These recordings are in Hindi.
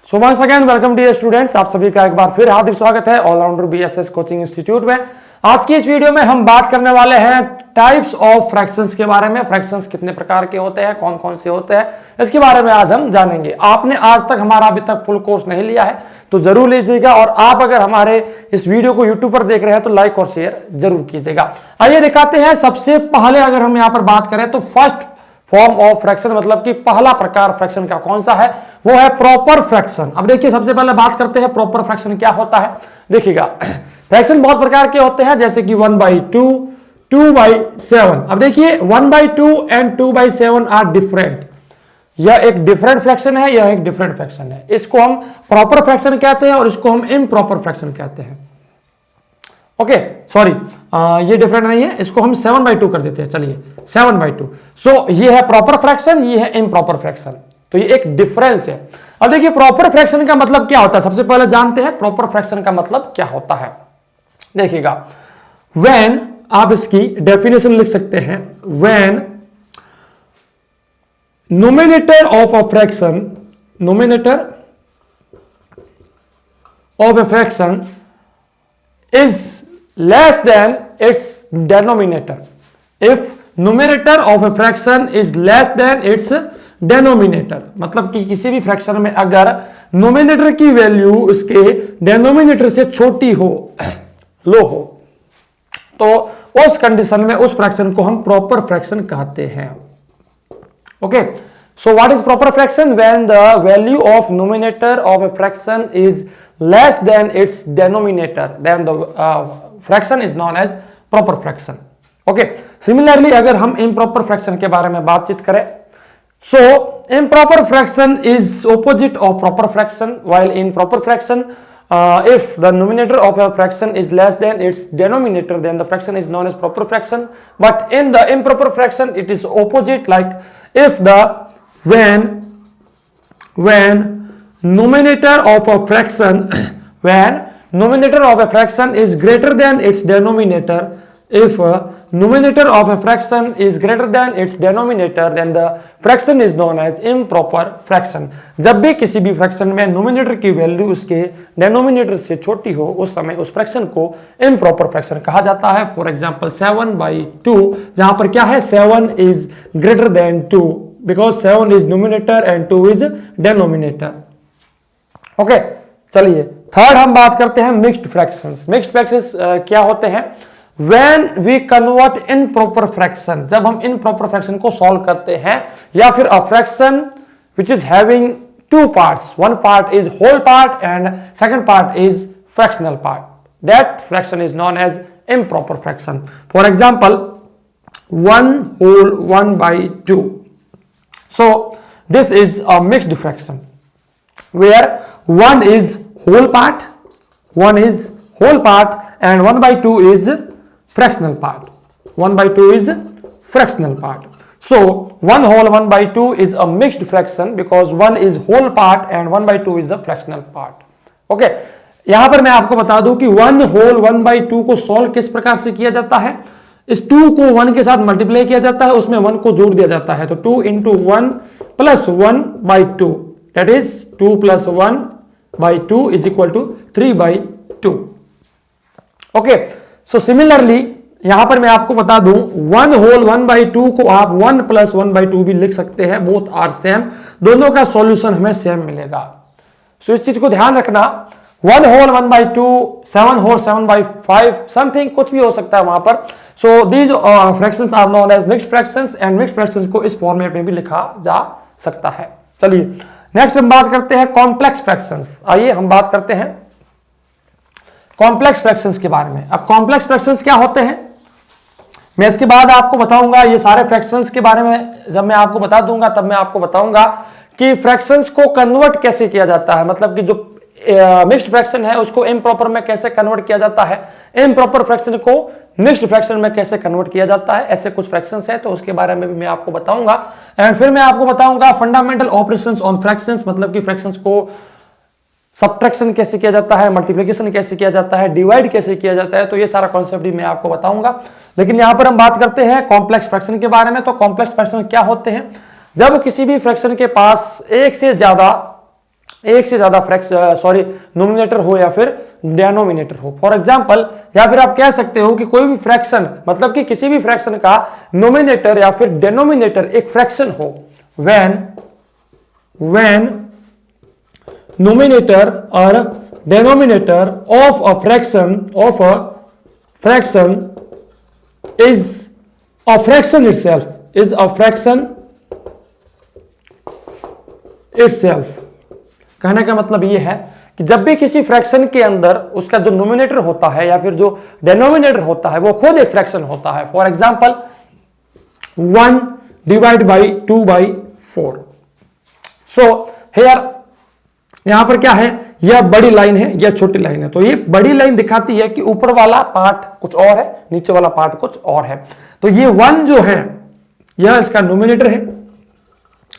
सो once again welcome dear students, आप सभी का एक बार फिर हार्दिक स्वागत है ऑलराउंडर बीएसएस कोचिंग इंस्टीट्यूट में। आज की इस वीडियो में हम बात करने वाले हैं टाइप्स ऑफ फ्रैक्शंस के बारे में। फ्रैक्शंस कितने प्रकार के होते हैं, कौन कौन से होते हैं, इसके बारे में आज हम जानेंगे। आपने आज तक हमारा अभी तक फुल कोर्स नहीं लिया है तो जरूर लीजिएगा, और आप अगर हमारे इस वीडियो को यूट्यूब पर देख रहे हैं तो लाइक और शेयर जरूर कीजिएगा। आइए दिखाते हैं। सबसे पहले अगर हम यहाँ पर बात करें तो फर्स्ट फॉर्म ऑफ फ्रैक्शन, मतलब कि पहला प्रकार फ्रैक्शन का कौन सा है, वो है प्रॉपर फ्रैक्शन। अब देखिए, सबसे पहले बात करते हैं प्रॉपर फ्रैक्शन क्या होता है। देखिएगा, फ्रैक्शन बहुत प्रकार के होते हैं, जैसे कि 1/2, 2/7। अब देखिए 1/2 एंड 2/7 आर डिफरेंट। यह एक डिफरेंट फ्रैक्शन है, यह एक डिफरेंट फ्रैक्शन है। इसको हम प्रॉपर फ्रैक्शन कहते हैं और इसको हम इम्प्रॉपर फ्रैक्शन कहते हैं। ओके, सॉरी, ये डिफरेंट नहीं है, इसको हम 7/2 कर देते हैं। चलिए 7/2। सो ये है प्रॉपर फ्रैक्शन, ये है इम्प्रॉपर फ्रैक्शन, तो ये एक डिफरेंस है। अब देखिए प्रॉपर फ्रैक्शन का मतलब क्या होता है, सबसे पहले जानते हैं प्रॉपर फ्रैक्शन का मतलब क्या होता है। देखिएगा, व्हेन, आप इसकी डेफिनेशन लिख सकते हैं, when nominator of a fraction, nominator of a fraction is less than its denominator. If numerator of a fraction is less than its denominator, मतलब कि किसी भी फ्रैक्शन में अगर नोमिनेटर की वैल्यू उसके डेनोमिनेटर से छोटी हो, लो हो, तो उस कंडीशन में उस फ्रैक्शन को हम प्रॉपर फ्रैक्शन कहते हैं। Okay, so what is proper fraction? When the value of numerator of a fraction is less than its denominator, then the fraction is known as proper fraction. Okay, similarly अगर हम improper fraction के बारे में बातचीत करें, so improper fraction is opposite of proper fraction. While in proper fraction, if the numerator of a fraction is less than its denominator, then the fraction is known as proper fraction. But in the improper fraction, it is opposite. Like if the when numerator of a fraction when numerator of a fraction is greater than its denominator, if numerator of a fraction is greater than its denominator, then the fraction is known as improper fraction. जब भी किसी भी फ्रैक्शन में नोमिनेटर की वैल्यू उसके डेनोमिनेटर से छोटी हो, उस समय उस फ्रैक्शन को इम्प्रॉपर फ्रैक्शन कहा जाता है। फॉर एग्जांपल 7/2, जहां पर क्या है, 7 is greater than 2 because 7 is nominator and 2 is denominator. Okay, चलिए थर्ड हम बात करते हैं मिक्स्ड फ्रैक्शंस। मिक्स्ड फ्रैक्शंस क्या होते हैं? When we convert improper fraction, जब हम इम्प्रॉपर फ्रैक्शन को सॉल्व करते हैं, या फिर a fraction which is having two parts, one part is whole part and second part is fractional part, that fraction is known as improper fraction. For example 1 whole 1/2. So this is a mixed fraction where 1 is whole part, 1 is whole part and 1/2 is fractional part. 1/2 is fractional part. So 1 whole 1/2 is a mixed fraction because 1 is whole part and 1/2 is a fractional part. Okay, यहां पर मैं आपको बता दूं कि 1 whole 1/2 को सॉल्व किस प्रकार से किया जाता है। इस 2 को 1 के साथ मल्टीप्लाई किया जाता है, उसमें 1 को जोड़ दिया जाता है, तो 2 into 1 plus 1/2, that is 2 plus 1/2 is equal to 3/2. Okay, so similarly यहां पर मैं आपको बता दूं 1 whole 1/2 को आप 1 plus 1/2 भी लिख सकते हैं, बोथ आर सेम, दोनों का सॉल्यूशन हमें सेम मिलेगा। सो इस चीज को ध्यान रखना, 1 whole 1/2, 7 whole 7/5, समथिंग कुछ भी हो सकता है वहां पर। So these fractions are known as mixed fractions and mixed fractions को इस फॉर्मेट में भी लिखा जा सकता है। चलिए नेक्स्ट हम बात करते हैं कॉम्प्लेक्स फ्रैक्शंस। आइए हम बात करते हैं कॉम्प्लेक्स फ्रैक्शंस के बारे में। अब कॉम्प्लेक्स फ्रैक्शंस क्या होते हैं, मैं इसके बाद आपको बताऊंगा। ये सारे फ्रैक्शंस के बारे में जब मैं आपको बता दूंगा तब मैं आपको बताऊंगा कि फ्रैक्शंस को कन्वर्ट कैसे किया जाता है, मतलब कि जो मिक्स्ड फ्रैक्शन है उसको इम्प्रॉपर में कैसे कन्वर्ट किया जाता है, इम्प्रॉपर फ्रैक्शन को मिक्स्ड फ्रैक्शन में कैसे कन्वर्ट किया जाता है। ऐसे कुछ फ्रैक्शंस है तो उसके बारे में भी मैं आपको बताऊंगा। एंड फिर मैं आपको बताऊंगा फंडामेंटल ऑपरेशंस ऑन फ्रैक्शंस, मतलब कि फ्रैक्शंस को सब्ट्रैक्शन कैसे किया जाता है, मल्टीप्लिकेशन कैसे किया जाता है, डिवाइड कैसे किया जाता है, तो ये सारा कॉन्सेप्ट भी मैं आपको बताऊंगा। लेकिन यहां पर हम बात करते हैं कॉम्प्लेक्स फ्रैक्शन के बारे में। तो कॉम्प्लेक्स फ्रैक्शन क्या होते हैं? जब किसी भी फ्रैक्शन के पास एक से ज्यादा एक से ज्यादा नोमिनेटर हो या फिर डेनोमिनेटर हो। फॉर एग्जाम्पल, या फिर आप कह सकते हो कि कोई भी फ्रैक्शन, मतलब कि किसी भी फ्रैक्शन का नोमिनेटर या फिर डेनोमिनेटर एक फ्रैक्शन हो, व्हेन नोमिनेटर और denominator of a fraction is a fraction itself. कहने का मतलब यह है कि जब भी किसी फ्रैक्शन के अंदर उसका जो नोमिनेटर होता है या फिर जो डेनोमिनेटर होता है वो खुद एक फ्रैक्शन होता है। For example 1 divide by 2/4। So here, यहां पर क्या है, यह बड़ी लाइन है, यह छोटी लाइन है। तो ये बड़ी लाइन दिखाती है कि ऊपर वाला पार्ट कुछ और है, नीचे वाला पार्ट कुछ और है। तो ये 1 जो है यह इसका नोमिनेटर है,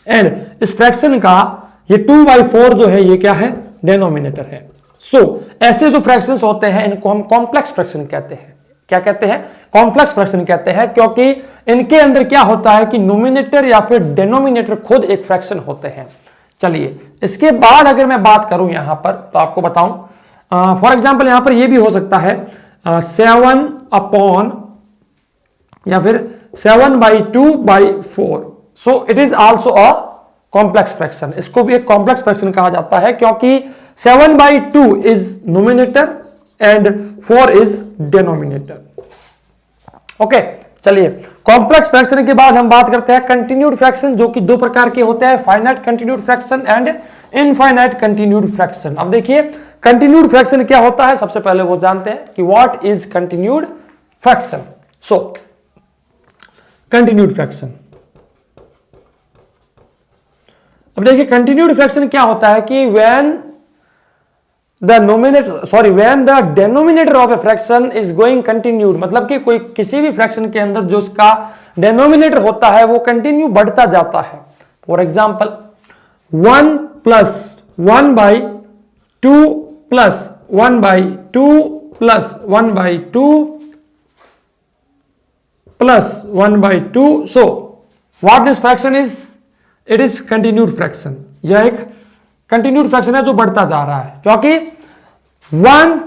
एंड इस फ्रैक्शन का ये 2/4 जो है ये क्या है, डेनोमिनेटर है। सो ऐसे जो फ्रैक्शंस होते हैं इनको हम कॉम्प्लेक्स फ्रैक्शन कहते हैं। क्या कहते हैं? कॉम्प्लेक्स फ्रैक्शन कहते हैं, क्योंकि इनके अंदर क्या होता है कि नोमिनेटर या फिर डेनोमिनेटर खुद एक फ्रैक्शन होते हैं। चलिए, इसके बाद अगर मैं बात करूं यहां पर तो आपको बताऊं, फॉर एग्जांपल यहां पर यह भी हो सकता है 7 अपॉन या फिर 7/2/4। सो it is also a complex fraction. इसको भी एक कॉम्प्लेक्स फ्रैक्शन कहा जाता है, क्योंकि 7/2 is nominator and 4 is denominator. Okay, चलिए, कॉम्प्लेक्स फ्रैक्शन के बाद हम बात करते हैं कंटिन्यूड फ्रैक्शन, जो कि दो प्रकार के होते हैं, finite continued fraction and infinite continued fraction. अब देखिए, कंटिन्यूड फ्रैक्शन क्या होता है, सबसे पहले वो जानते हैं कि what is continued fraction. So continued fraction, अब देखिए कंटिन्यूड फ्रैक्शन क्या होता है कि when the denominator of a fraction is going continued, मतलब कि कोई किसी भी फ्रैक्शन के अंदर जो उसका डेनोमिनेटर होता है वो कंटिन्यू बढ़ता जाता है। For example 1 plus 1/2 plus 1/2 plus 1/2 plus 1/2। So what this fraction is, it is continued fraction. यह एक कंटिन्यूड फ्रैक्शन है जो बढ़ता जा रहा है, क्योंकि 1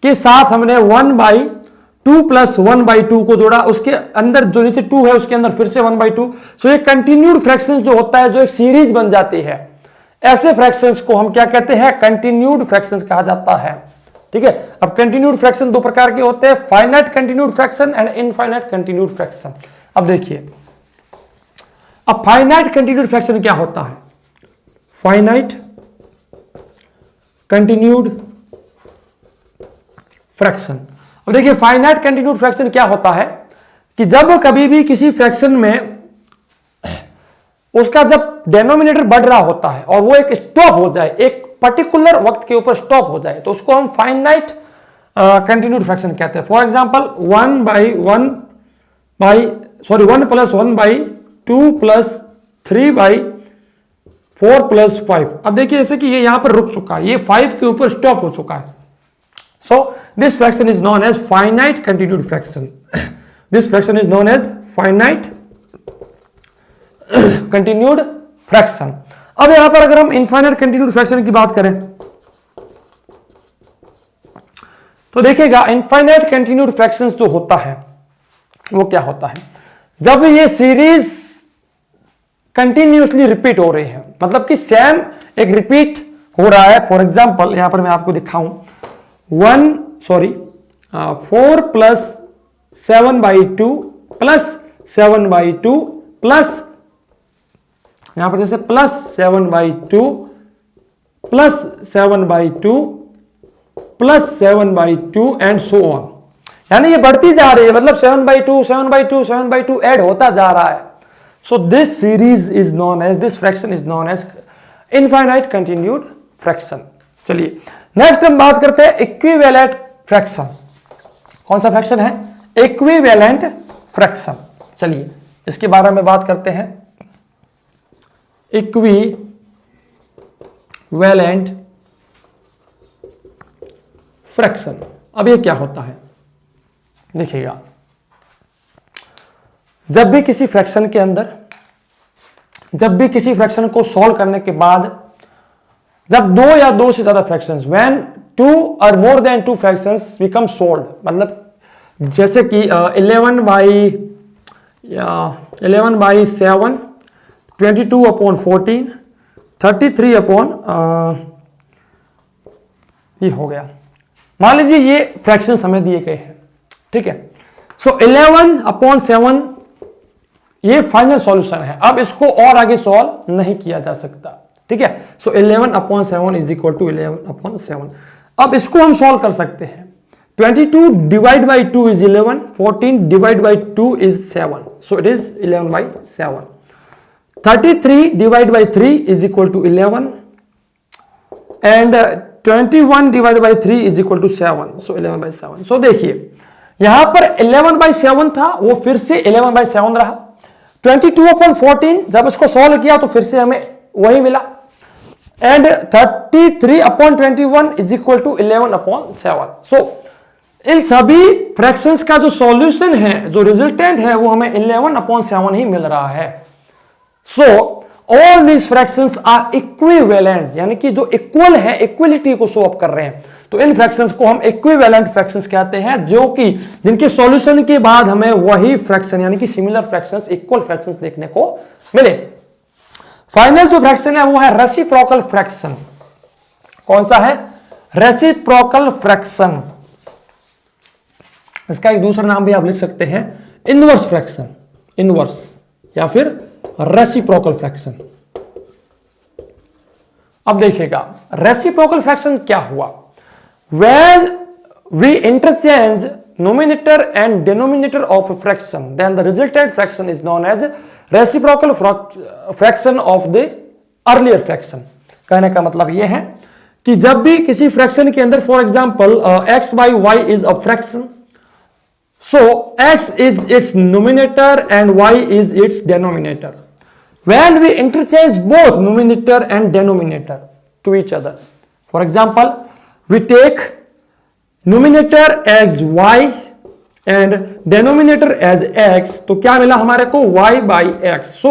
के साथ हमने 1/2 प्लस 1/2 को जोड़ा, उसके अंदर जो नीचे 2 है उसके अंदर फिर से 1/2। सो ये कंटिन्यूड फ्रैक्शंस जो होता है, जो एक सीरीज बन जाती है, ऐसे फ्रैक्शंस को हम क्या कहते हैं, कंटिन्यूड फ्रैक्शंस कहा जाता है। ठीक है, अब कंटिन्यूड फ्रैक्शन दो प्रकार के होते हैं, finite continued fraction and infinite continued fraction. अब देखिए, अब फाइनाइट कंटिन्यूड फ्रैक्शन क्या होता है, फाइनाइट कंटिन्यूड फ्रैक्शन। अब देखिए, फाइनाइट कंटिन्यूड फ्रैक्शन क्या होता है कि जब कभी भी किसी फ्रैक्शन में उसका जब डेनोमिनेटर बढ़ रहा होता है और वो एक स्टॉप हो जाए, एक पर्टिकुलर वक्त के ऊपर स्टॉप हो जाए, तो उसको हम फाइनाइट कंटिन्यूड फ्रैक्शन कहते हैं। For example 1 plus 1/2 plus 3/4 plus 5। अब देखिए जैसे कि ये यहां पर रुक चुका है, ये 5 के ऊपर स्टॉप हो चुका है। So this fraction is known as finite continued fraction. This fraction is known as finite continued fraction. अब यहां पर अगर हम इनफाइनाइट कंटिन्यूड फ्रैक्शन की बात करें तो देखिएगा, इनफाइनाइट कंटिन्यूड फ्रैक्शन जो होता है वो क्या होता है, जब ये सीरीज कंटिन्यूसली रिपीट हो रही है, मतलब कि सेम एक रिपीट हो रहा है। फॉर एग्जांपल यहां पर मैं आपको दिखाऊं 4 प्लस 7/2 प्लस 7/2 प्लस यहां पर जैसे plus 7/2 plus 7/2 plus 7/2 and so on, यानी ये बढ़ती जा रही है, मतलब 7/2 7/2 7/2 ऐड होता जा रहा है। So this series is known as, this fraction is known as infinite continued fraction. चलिए, नेक्स्ट हम बात करते हैं इक्विवेलेंट फ्रैक्शन। कौन सा फ्रैक्शन है? Equivalent fraction. चलिए इसके बारे में बात करते हैं। इक्विवेलेंट फ्रैक्शन, अब ये क्या होता है, देखिएगा, जब भी किसी फ्रैक्शन को सॉल्व करने के बाद जब दो या दो से ज्यादा फ्रैक्शंस, व्हेन टू और more than two fractions become sold, मतलब जैसे कि 11/7, 22/14, 33 ये हो गया। मान लीजिए ये फ्रैक्शंस हमें दिए गए हैं, ठीक है। सो 11/7 ये फाइनल सॉल्यूशन है। अब इसको और आगे सॉल्व नहीं किया जा सकता, ठीक है। So 11/7 is equal to 11/7। अब इसको हम सॉल्व कर सकते हैं। 22 divide by 2 is 11, 14 divide by 2 is 7, so it is 11/7। 33 divide by 3 is equal to 11 and 21 divide by 3 is equal to 7, so 11/7। So देखिए यहां पर 11/7 था, वो फिर से 11/7 रहा। 22/14 जब इसको सॉल्व किया तो फिर से हमें वही मिला, एंड 33/21 इज इक्वल टू 11/7। सो इन सभी फ्रैक्शंस का जो सॉल्यूशन है, जो रिजल्टेंट है, वो हमें 11/7 ही मिल रहा है। So all these fractions are equivalent, यानी कि जो इक्वल है, इक्वलिटी को शो अप कर रहे हैं। तो इन फ्रैक्शंस को हम इक्विवेलेंट फ्रैक्शंस कहते हैं, जो कि जिनके सॉल्यूशन के बाद हमें वही फ्रैक्शन यानी कि सिमिलर फ्रैक्शंस, इक्वल फ्रैक्शंस देखने को मिले। फाइनल जो फ्रैक्शन है वो है रेसिप्रोकल फ्रैक्शन। कौन सा है? Reciprocal fraction. इसका एक दूसरा नाम भी आप लिख सकते हैं इनवर्स फ्रैक्शन, इनवर्स या फिर रेसिप्रोकल फ्रैक्शन। अब देखिएगा रेसिप्रोकल फ्रैक्शन क्या हुआ। When we interchange numerator and denominator of a fraction, then the resultant fraction is known as reciprocal fraction of the earlier fraction। कहने का मतलब यह है कि जब भी किसी फ्रैक्शन के अंदर, for example x by y is a fraction, so x is its numerator and y is its denominator. When we interchange both numerator and denominator to each other, for example, we take numerator as y and denominator as x, तो क्या मिला हमारे को? y by x. So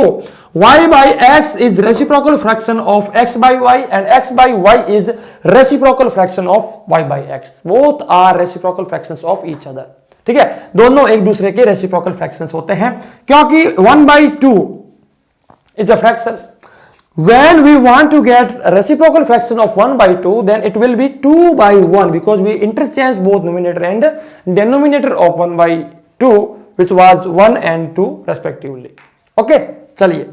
y by x is reciprocal fraction of x by y and x by y is reciprocal fraction of y by x. Both are reciprocal fractions of each other. ठीक है, दोनों एक दूसरे के reciprocal fractions होते हैं, क्योंकि 1/2 is a fraction. When we want to get a reciprocal fraction of 1/2, then it will be 2/1 because we interchange both numerator and denominator of 1/2, which was 1 and 2 respectively. Okay, चलिए,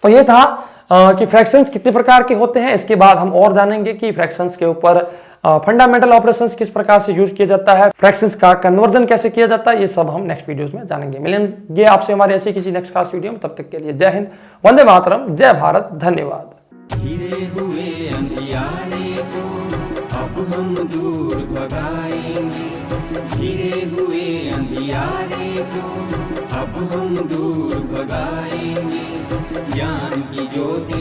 तो ये था कि फ्रैक्शंस कितने प्रकार के होते हैं। इसके बाद हम और जानेंगे कि फ्रैक्शंस के ऊपर फंडामेंटल ऑपरेशंस किस प्रकार से यूज किया जाता है, फ्रैक्शंस का कन्वर्जन कैसे किया जाता है, ये सब हम नेक्स्ट वीडियोस में जानेंगे। मिलेंगे आपसे हमारे ऐसी किसी नेक्स्ट क्लास वीडियो में। तब तक के लिए जय हिंद, वंदे मातरम, जय भारत, धन्यवाद। घिरे हुए अंधियारे को अब हम दूर भगाएंगे, घिरे हुए अंधियारे को अब हम दूर भगाएंगे, ज्ञान की ज्योति